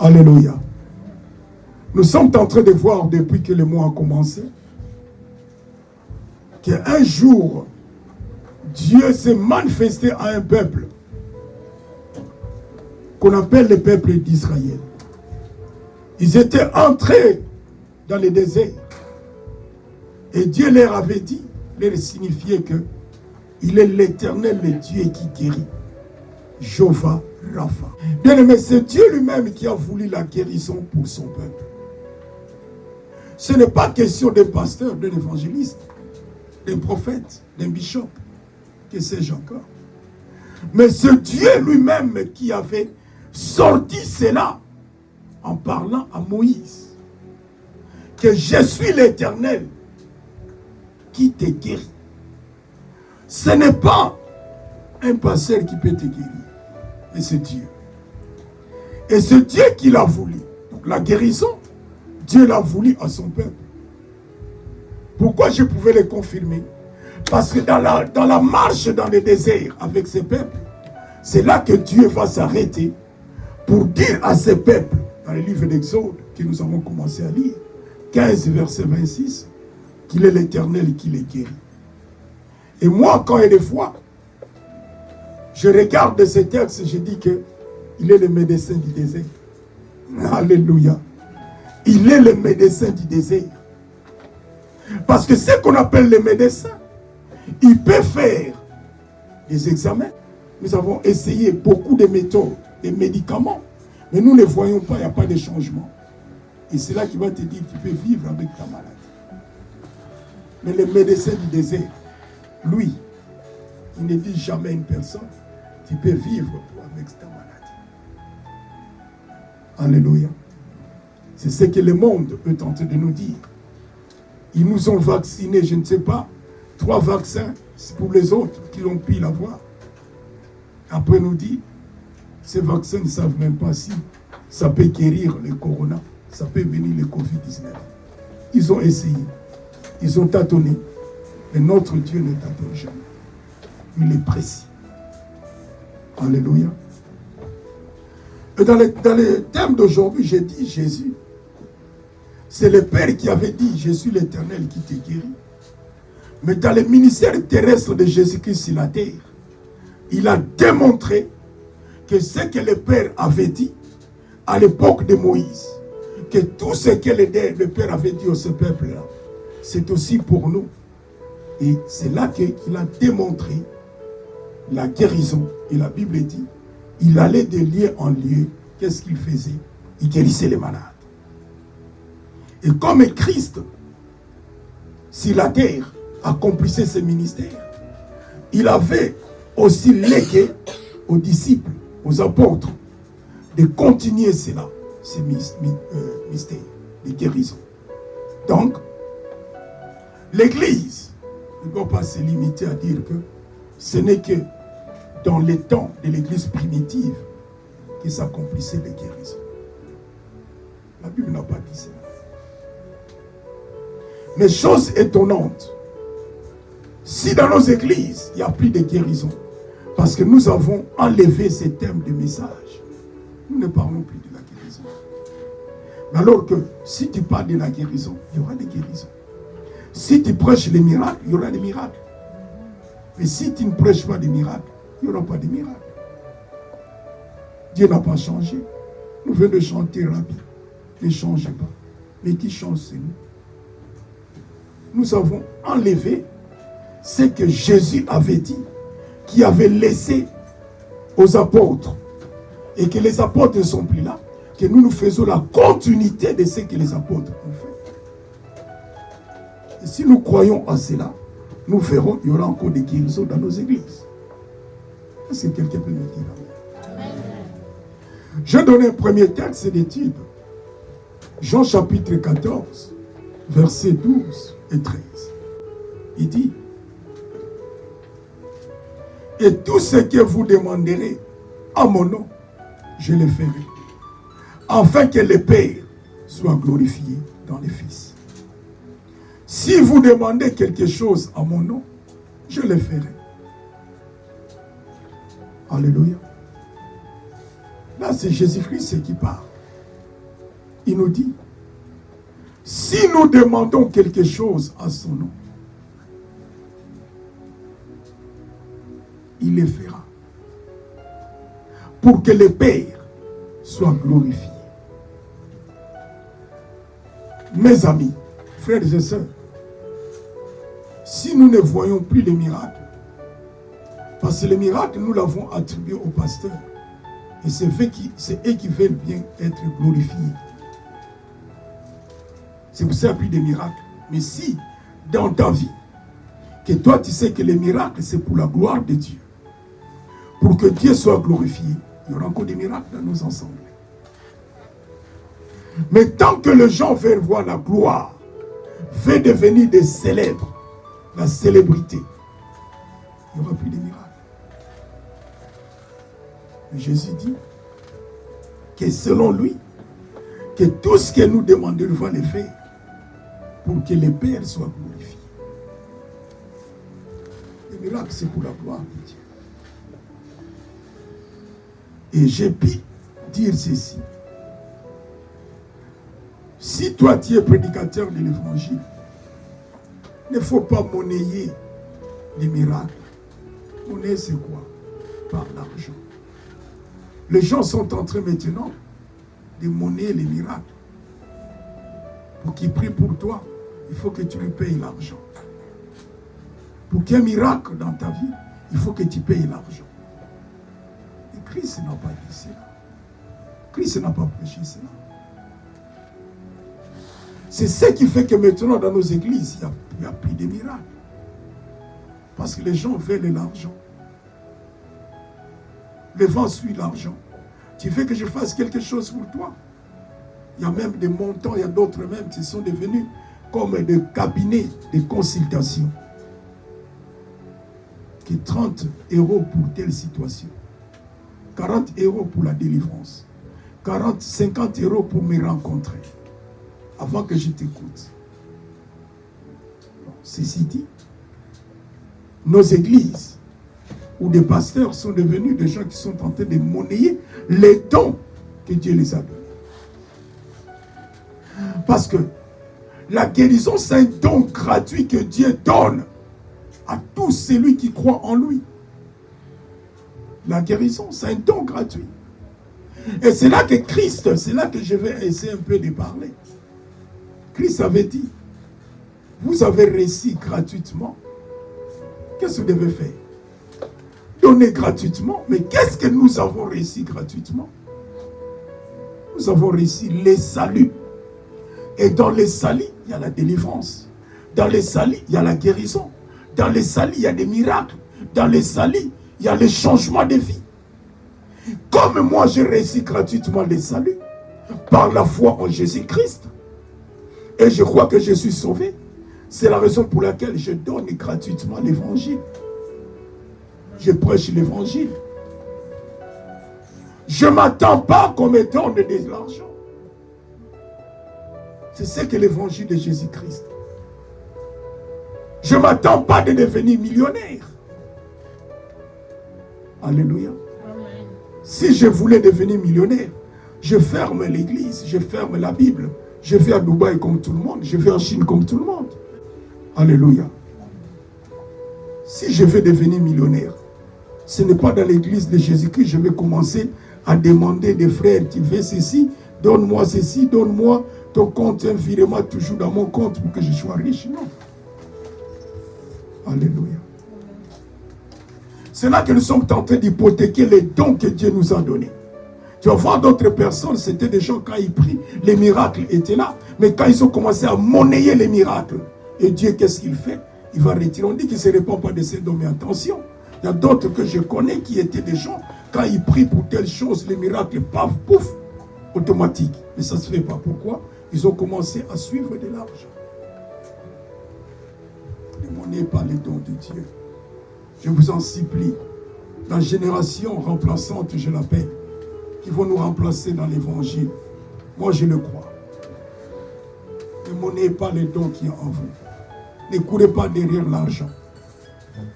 Alléluia. Nous sommes en train de voir depuis que le mois a commencé qu'un jour, Dieu s'est manifesté à un peuple qu'on appelle le peuple d'Israël. Ils étaient entrés dans le désert. Et Dieu leur avait dit, leur signifiait que il est l'Éternel, le Dieu qui guérit. Jéhovah Rapha. Bien aimé, c'est Dieu lui-même qui a voulu la guérison pour son peuple. Ce n'est pas question d'un pasteur, d'un évangéliste, d'un prophète, d'un bishop, que sais-je encore. Mais c'est Dieu lui-même qui avait sorti cela en parlant à Moïse. Que je suis l'Éternel qui te guérit. Ce n'est pas un pasteur qui peut te guérir, mais c'est Dieu. Et c'est Dieu qui l'a voulu. Donc la guérison, Dieu l'a voulu à son peuple. Pourquoi je pouvais le confirmer? Parce que dans la marche dans le désert avec ce peuple, c'est là que Dieu va s'arrêter pour dire à ce peuple, dans le livre d'Exode que nous avons commencé à lire, 15 verset 26, qu'il est l'Éternel qui les guérit. Et moi, quand il y a des fois, je regarde ce texte, je dis que il est le médecin du désert. Alléluia. Il est le médecin du désert. Parce que ce qu'on appelle le médecin, il peut faire des examens. Nous avons essayé beaucoup de méthodes, des médicaments, mais nous ne voyons pas, il n'y a pas de changement. Et c'est là qu'il va te dire que tu peux vivre avec ta maladie. Mais le médecin du désert, lui, il ne dit jamais à une personne, tu peux vivre avec ta maladie. Alléluia. C'est ce que le monde peut tenter de nous dire. Ils nous ont vaccinés, je ne sais pas, 3 vaccins pour les autres qui l'ont pu l'avoir. Après nous dit, ces vaccins ne savent même pas si ça peut guérir le corona, ça peut venir le Covid-19. Ils ont essayé, ils ont tâtonné, mais notre Dieu ne tâtonne jamais. Il est précis. Alléluia. Et dans le thème d'aujourd'hui, j'ai dit Jésus. C'est le Père qui avait dit, je suis l'Éternel qui te guérit. Mais dans le ministère terrestre de Jésus-Christ sur la terre, il a démontré que ce que le Père avait dit à l'époque de Moïse, que tout ce que le Père avait dit à ce peuple-là, c'est aussi pour nous. Et c'est là qu'il a démontré la guérison. Et la Bible dit, il allait de lieu en lieu. Qu'est-ce qu'il faisait? Il guérissait les malades. Et comme Christ, sur la terre, accomplissait ce ministère, il avait aussi légué aux disciples, aux apôtres, de continuer cela, ces mystères de guérison. Donc, l'Église ne doit pas se limiter à dire que ce n'est que dans les temps de l'Église primitive que s'accomplissait les guérisons. La Bible n'a pas dit cela. Mais chose étonnante, si dans nos églises, il n'y a plus de guérison, parce que nous avons enlevé ces thèmes de message, nous ne parlons plus de la guérison. Mais alors que si tu parles de la guérison, il y aura des guérisons. Si tu prêches les miracles, il y aura des miracles. Mais si tu ne prêches pas des miracles, il n'y aura pas de miracles. Dieu n'a pas changé. Nous venons de chanter Rabbi. Ne changez pas. Mais qui change, c'est nous. Nous avons enlevé ce que Jésus avait dit, qui avait laissé aux apôtres, et que les apôtres ne sont plus là, que nous faisons la continuité de ce que les apôtres ont fait. Et si nous croyons à cela, nous verrons qu'il y aura encore des guérisons dans nos églises. Est-ce que quelqu'un peut me dire amen? Je donne un premier texte d'étude. Jean chapitre 14, versets 12 et 13. Il dit, et tout ce que vous demanderez à mon nom, je le ferai, afin que le Père soit glorifié dans le Fils. Si vous demandez quelque chose à mon nom, je le ferai. Alléluia. Là, c'est Jésus-Christ qui parle. il nous dit, si nous demandons quelque chose à son nom, il le fera. Pour que le Père soit glorifié. Mes amis, frères et sœurs, si nous ne voyons plus les miracles, parce que les miracles, nous l'avons attribué au pasteur, et c'est eux qui veulent bien être glorifiés. C'est pour ça qu'il n'y a plus de miracles. Mais si, dans ta vie, que toi tu sais que les miracles, c'est pour la gloire de Dieu, pour que Dieu soit glorifié, il y aura encore des miracles dans nos ensembles. Mais tant que les gens veulent voir la gloire, veulent devenir des célèbres, la célébrité, il n'y aura plus de miracles. Mais Jésus dit que selon lui, que tout ce que nous demandons, il va le faire pour que le Père soit glorifié. Le miracle, c'est pour la gloire de Dieu. Et j'ai pu dire ceci. Si toi, tu es prédicateur de l'évangile, il ne faut pas monnayer les miracles. Monnaie, c'est quoi? Par l'argent. Les gens sont en train maintenant de monnayer les miracles. Pour qu'ils prient pour toi, il faut que tu lui payes l'argent. Pour qu'il y ait un miracle dans ta vie, il faut que tu payes l'argent. Et Christ n'a pas dit cela. Christ n'a pas prêché cela. C'est ce qui fait que maintenant dans nos églises, il n'y a plus de miracles. Parce que les gens veulent l'argent. Le vent suit l'argent. Tu veux que je fasse quelque chose pour toi? Il y a même des montants, il y a d'autres même qui sont devenus comme des cabinets de consultation. Qui 30 € pour telle situation. 40 € pour la délivrance. 50 € pour me rencontrer. Avant que je t'écoute. Ceci dit, nos églises où des pasteurs sont devenus des gens qui sont en train de monnayer les dons que Dieu les a donnés. Parce que la guérison, c'est un don gratuit que Dieu donne à tous celui qui croit en lui. La guérison, c'est un don gratuit. Et c'est là que Christ, c'est là que je vais essayer un peu de parler. Christ avait dit, vous avez reçu gratuitement. Qu'est-ce que vous devez faire? Donner gratuitement. Mais qu'est-ce que nous avons reçu gratuitement? Nous avons reçu les saluts. Et dans les saluts, il y a la délivrance. Dans les saluts, il y a la guérison. Dans les saluts, il y a des miracles. Dans les saluts, il y a le changement de vie. Comme moi, j'ai reçu gratuitement les saluts, par la foi en Jésus-Christ, et je crois que je suis sauvé. C'est la raison pour laquelle je donne gratuitement l'évangile. Je prêche l'évangile. Je ne m'attends pas qu'on me donne de l'argent. C'est ce que l'évangile de Jésus-Christ. Je ne m'attends pas de devenir millionnaire. Alléluia. Amen. Si je voulais devenir millionnaire, je ferme l'église, je ferme la Bible. Je vais à Dubaï comme tout le monde. Je vais en Chine comme tout le monde. Alléluia. Si je veux devenir millionnaire, ce n'est pas dans l'église de Jésus-Christ. Je vais commencer à demander des frères qui veulent ceci. Donne-moi ceci, donne-moi ton compte, un virement toujours dans mon compte pour que je sois riche. Non. Alléluia. C'est là que nous sommes en train d'hypothéquer les dons que Dieu nous a donnés. Tu vas voir d'autres personnes, c'était des gens quand ils prient, les miracles étaient là. Mais quand ils ont commencé à monnayer les miracles, et Dieu, qu'est-ce qu'il fait? Il va retirer. On dit qu'il ne se répand pas de ces dons, mais attention. Il y a d'autres que je connais qui étaient des gens, quand ils prient pour telle chose, les miracles, paf, pouf, automatique. Mais ça ne se fait pas. Pourquoi? Ils ont commencé à suivre de l'argent. Ne monnayez pas les dons de Dieu. Je vous en supplie. La génération remplaçante, je l'appelle, qui vont nous remplacer dans l'évangile. Moi, je le crois. Ne monnayez pas les dons qui sont en vous. Ne courez pas derrière l'argent.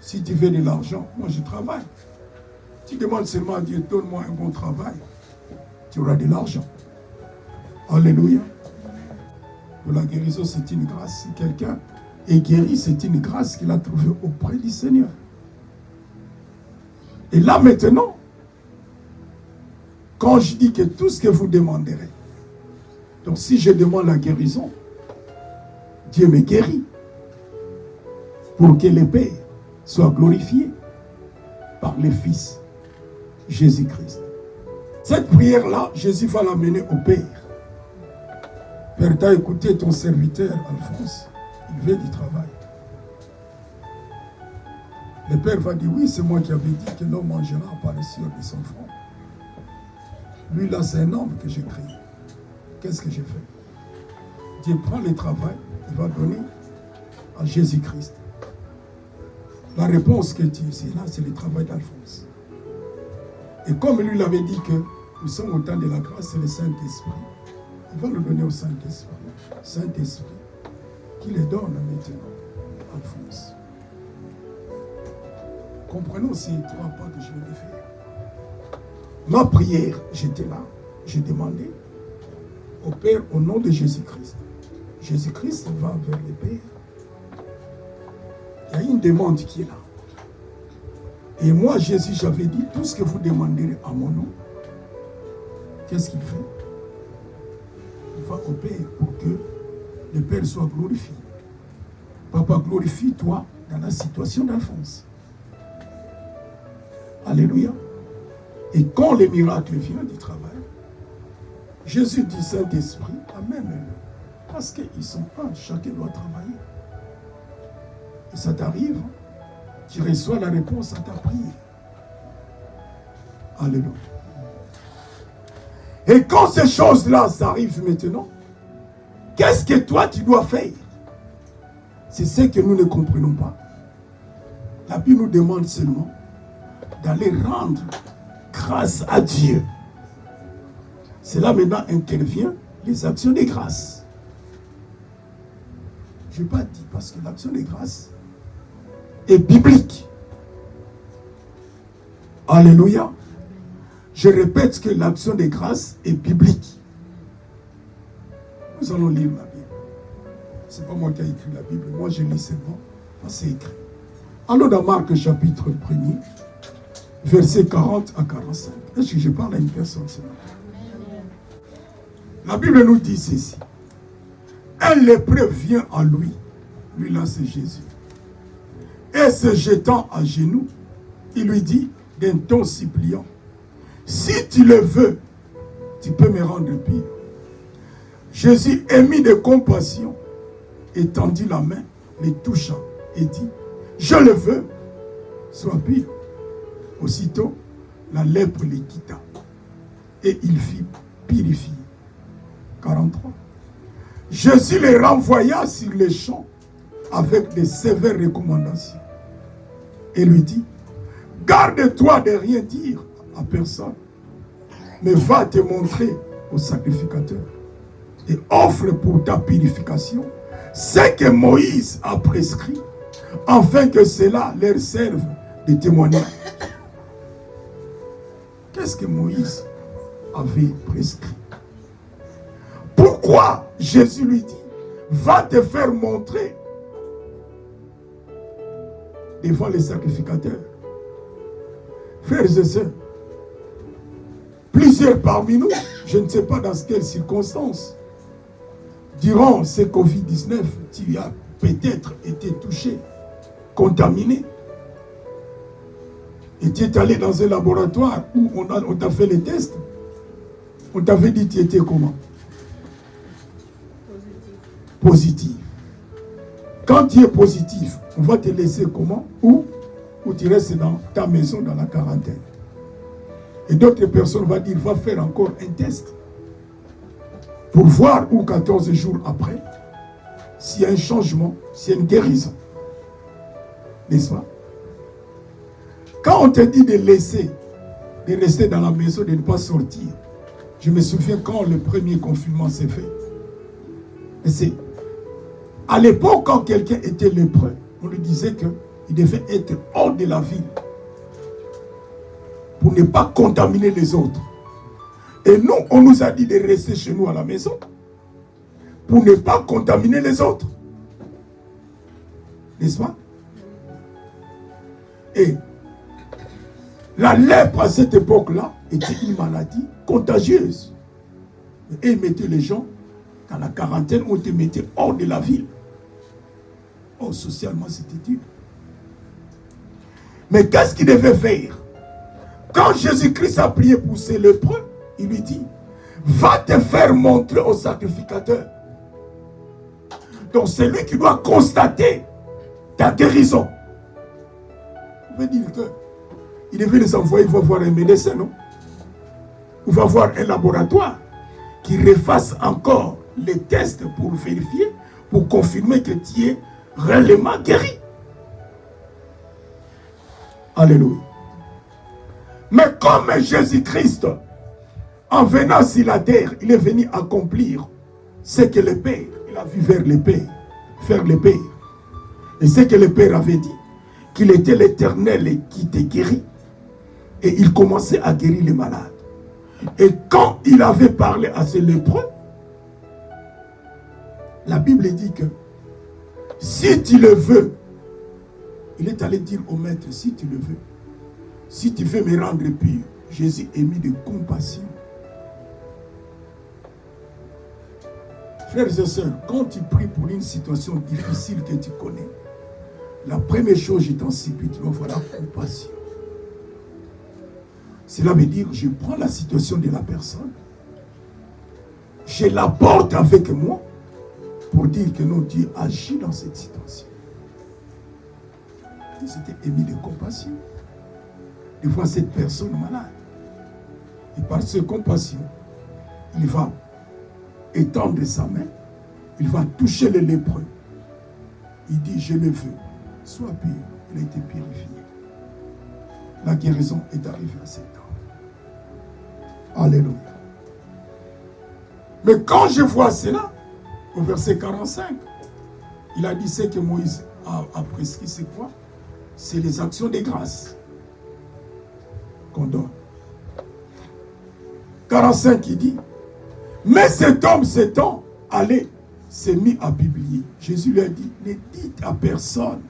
Si tu veux de l'argent, moi je travaille. Tu demandes seulement à Dieu, donne-moi un bon travail. Tu auras de l'argent. Alléluia. Pour la guérison, c'est une grâce. Si quelqu'un est guéri, c'est une grâce qu'il a trouvée auprès du Seigneur. Et là maintenant, quand je dis que tout ce que vous demanderez, donc si je demande la guérison, Dieu me guérit pour que le Père soit glorifié par le Fils Jésus-Christ. Cette prière-là, Jésus va l'amener au Père. Père, tu as écouté ton serviteur Alphonse, il veut du travail. Le Père va dire, oui, c'est moi qui avais dit que l'homme mangera par les sueur de son front. Lui là, c'est un homme que j'ai créé. Qu'est-ce que j'ai fait? Dieu prend le travail, il va donner à Jésus-Christ. La réponse que tu sais là, c'est le travail d'Alphonse. Et comme lui l'avait dit que nous sommes au temps de la grâce, c'est le Saint-Esprit. Il va le donner au Saint-Esprit. Saint-Esprit, qui le donne maintenant, Alphonse. Comprenons ces trois pas que je vais les faire. Ma prière, j'étais là, j'ai demandé au Père au nom de Jésus-Christ. Jésus-Christ va vers le Père. Il y a une demande qui est là. Et moi, Jésus, j'avais dit, tout ce que vous demanderez à mon nom, qu'est-ce qu'il fait? Il va au Père pour que le Père soit glorifié. Papa, glorifie-toi dans la situation d'Alphonse. Alléluia. Et quand le miracle vient du travail, Jésus dit Saint-Esprit, amène-le. Parce qu'ils sont un, chacun doit travailler. Et ça t'arrive, tu reçois la réponse à ta prière. Alléluia. Et quand ces choses-là arrivent maintenant, qu'est-ce que toi tu dois faire? C'est ce que nous ne comprenons pas. La Bible nous demande seulement d'aller rendre grâce à Dieu. C'est là maintenant intervient les actions de grâce. Je n'ai pas dit parce que l'action de grâce est biblique. Alléluia. Je répète que l'action de grâce est biblique. Nous allons lire la Bible. Ce n'est pas moi qui ai écrit la Bible. Moi, je lis seulement. C'est écrit. Allons dans Marc chapitre 1er, versets 40 à 45. Est-ce que je parle à une personne seulement? La Bible nous dit ceci. Un lépreux vient à lui. Lui là, c'est Jésus. Et se jetant à genoux, il lui dit d'un ton suppliant, si tu le veux, tu peux me rendre pur. Jésus, émis de compassion, étendit la main, le toucha et dit, je le veux, sois pur. Aussitôt, la lèpre le quitta et il fut purifié. 43. Jésus les renvoya sur les champs avec des sévères recommandations et lui dit, garde-toi de rien dire à personne, mais va te montrer au sacrificateur et offre pour ta purification ce que Moïse a prescrit, afin que cela leur serve de témoignage. Qu'est-ce que Moïse avait prescrit? Pourquoi Jésus lui dit, va te faire montrer devant les sacrificateurs? Frères et sœurs, plusieurs parmi nous, je ne sais pas dans quelles circonstances, durant ce Covid-19, tu as peut-être été touché, contaminé. Et tu es allé dans un laboratoire où on t'a fait les tests. On t'avait dit tu étais comment? Positif. Quand tu es positif, on va te laisser comment? Ou tu restes dans ta maison dans la quarantaine. Et d'autres personnes vont dire, va faire encore un test pour voir où 14 jours après, s'il y a un changement, s'il y a une guérison. N'est-ce pas? Quand on te dit de laisser, de rester dans la maison, de ne pas sortir, je me souviens quand le premier confinement s'est fait. Et c'est à l'époque, quand quelqu'un était lépreux, on lui disait qu'il devait être hors de la ville pour ne pas contaminer les autres. Et nous, on nous a dit de rester chez nous à la maison pour ne pas contaminer les autres. N'est-ce pas? Et la lèpre à cette époque-là était une maladie contagieuse. Et ils mettaient les gens dans la quarantaine, on te mettait hors de la ville. Oh, socialement, c'était dur. Mais qu'est-ce qu'il devait faire? Quand Jésus-Christ a prié pour ces lépreux, il lui dit, va te faire montrer au sacrificateur. Donc c'est lui qui doit constater ta guérison. On veut dire qu'il devait les envoyer, il va voir un médecin, non? Il va voir un laboratoire qui refasse encore les tests pour vérifier, pour confirmer que tu es réellement guéri. Alléluia. Mais comme Jésus-Christ, en venant sur la terre, il est venu accomplir ce que le Père, il a vu vers le Père, faire le Père. Et ce que le Père avait dit, qu'il était l'Éternel et qui te guérit. Et il commençait à guérir les malades. Et quand il avait parlé à ces lépreux, la Bible dit que si tu le veux, il est allé dire au maître, si tu le veux, si tu veux me rendre pur, Jésus est mis de compassion. Frères et sœurs, quand tu pries pour une situation difficile que tu connais, la première chose, je t'en supplie, tu dois avoir la compassion. Cela veut dire, je prends la situation de la personne, je la porte avec moi pour dire que non, Dieu agit dans cette situation. Et c'était émis de compassion. Des fois, cette personne malade, et par cette compassion, il va étendre sa main, il va toucher les lépreux. Il dit, je le veux, sois pur. Il a été purifié. La guérison est arrivée à cet homme. Alléluia. Mais quand je vois cela, au verset 45, il a dit ce que Moïse a prescrit, c'est quoi? C'est les actions de grâce qu'on donne. 45, il dit, mais cet homme s'étant allé, s'est mis à publier. Jésus lui a dit, ne dites à personne,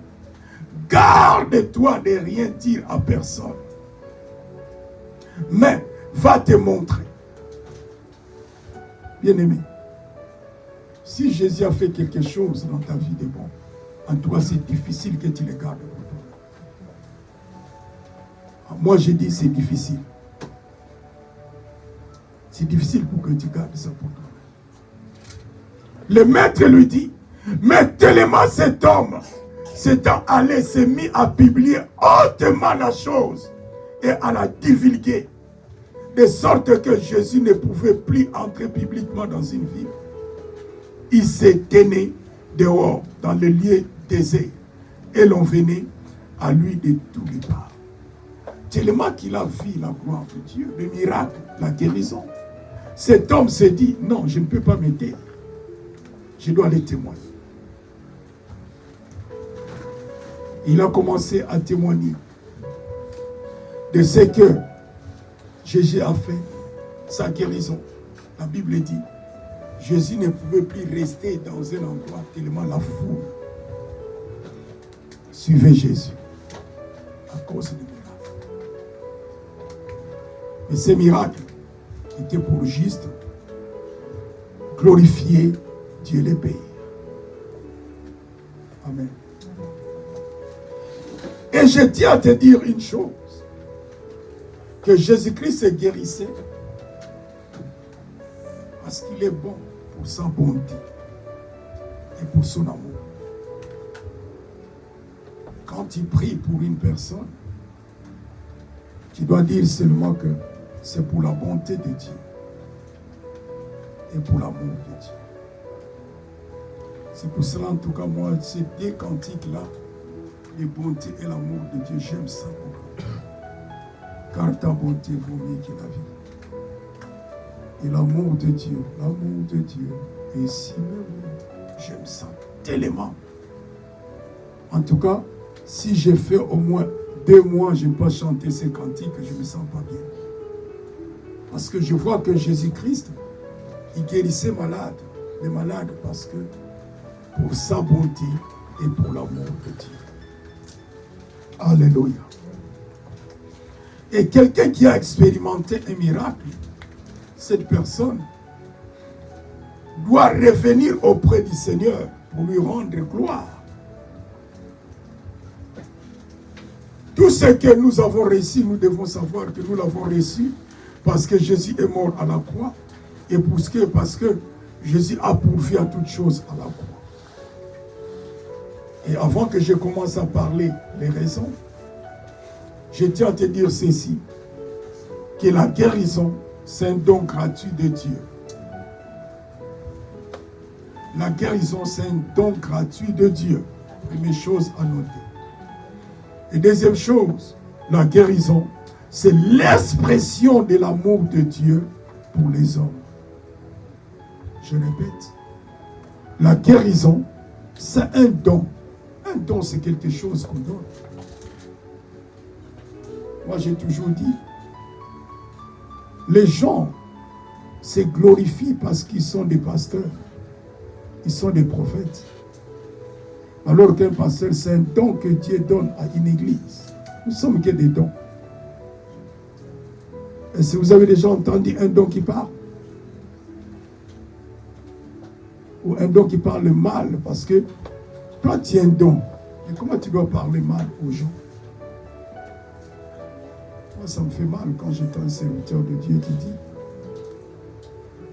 garde-toi de rien dire à personne, mais va te montrer. Bien-aimé, si Jésus a fait quelque chose dans ta vie de bon, en toi c'est difficile que tu le gardes pour toi. Moi je dis c'est difficile. C'est difficile pour que tu gardes ça pour toi. Le maître lui dit, mais tellement cet homme s'étant allé, s'est mis à publier hautement la chose et à la divulguer, de sorte que Jésus ne pouvait plus entrer publiquement dans une ville. Il s'est tenu dehors, dans le lieu désert, et l'on venait à lui de tous les parts. Tellement qu'il a vu la gloire de Dieu, le miracle, la guérison. Cet homme s'est dit, non, je ne peux pas me taire. Je dois aller témoigner. Il a commencé à témoigner de ce que Jésus a fait, sa guérison. La Bible dit, Jésus ne pouvait plus rester dans un endroit tellement la foule suivait Jésus à cause du miracle. Mais ces miracles étaient pour juste glorifier Dieu le Père. Amen. Et je tiens à te dire une chose, que Jésus-Christ se guérissait parce qu'il est bon pour sa bonté et pour son amour. Quand tu pries pour une personne, tu dois dire seulement que c'est pour la bonté de Dieu et pour l'amour de Dieu. C'est pour cela, en tout cas, moi, ces deux cantiques-là, les bontés et l'amour de Dieu, j'aime ça beaucoup. Car ta bonté vaut mieux que la vie. Et l'amour de Dieu est si merveilleux. J'aime ça tellement. En tout cas, si j'ai fait au moins 2 mois, je n'ai pas chanté ces cantiques, je ne me sens pas bien. Parce que je vois que Jésus-Christ, il guérissait les malades parce que pour sa bonté et pour l'amour de Dieu. Alléluia. Et quelqu'un qui a expérimenté un miracle, cette personne doit revenir auprès du Seigneur pour lui rendre gloire. Tout ce que nous avons reçu, nous devons savoir que nous l'avons reçu parce que Jésus est mort à la croix et parce que Jésus a pourvu à toutes choses à la croix. Et avant que je commence à parler les raisons, je tiens à te dire ceci, que la guérison, c'est un don gratuit de Dieu. La guérison, c'est un don gratuit de Dieu. Première chose à noter. Et deuxième chose, la guérison, c'est l'expression de l'amour de Dieu pour les hommes. Je répète, la guérison, c'est un don. Un don, c'est quelque chose qu'on donne. Moi, j'ai toujours dit, les gens se glorifient parce qu'ils sont des pasteurs. Ils sont des prophètes. Alors qu'un pasteur, c'est un don que Dieu donne à une église. Nous sommes que des dons. Et si vous avez déjà entendu un don qui parle, ou un don qui parle mal, parce que toi tu es un don, mais comment tu dois parler mal aux gens? Moi ça me fait mal quand j'entends un serviteur de Dieu qui dit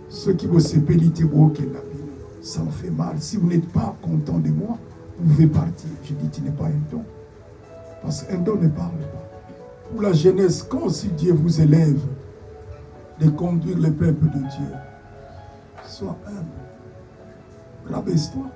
ceux qui vont se péliter broquer la vie. Ça me fait mal. Si vous n'êtes pas content de moi, vous pouvez partir. Je dis, tu n'es pas un don. Parce qu'un don ne parle pas. Pour la jeunesse, quand si Dieu vous élève de conduire le peuple de Dieu, sois humble. Rabaisse-toi.